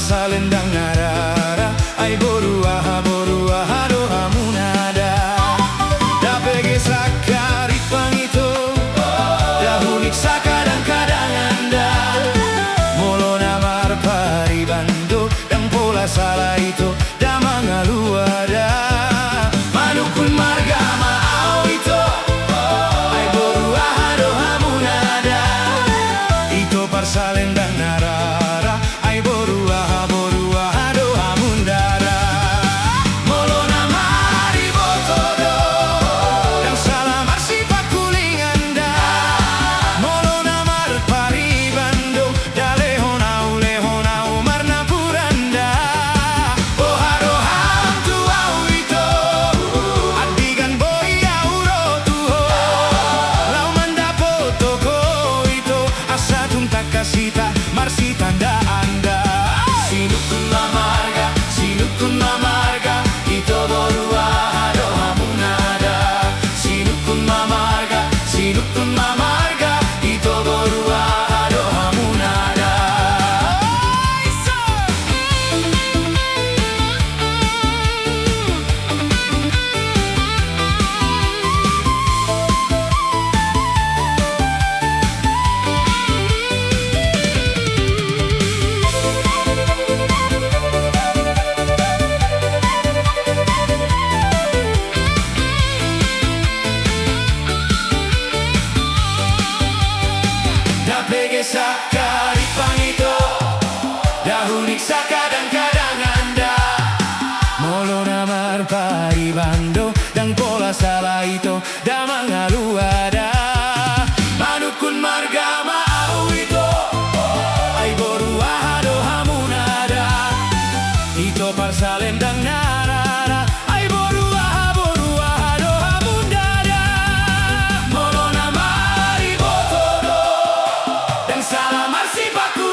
parsalendang narara ai borua doha munada da pege sakari pangito da hunik kadang-kadang anda molo namar paribando dan pola salah itu da mangaluada manukun marga mau itu ai borua doha munada itu parsalendang narara ai borua doha mundara molo namari botodo dan salamar si pakulinganda molo namar paribando da lehonau marna puranda doha tu au itu adigan boy auro tuho lau manda potoko itu asatun takasita marsi tanda anda sinukun mamarga itu borua doha munada sinukun mamarga itu borua doha munada. Da pege sakari pangito da hunik kadang-kadang anda molo namar paribando dan pola salah itu da mangaluada manukun marga mau itu ai borua doha munada itu parsalendang narara ai borua doha mundada molo namari botodo dan salamar si paku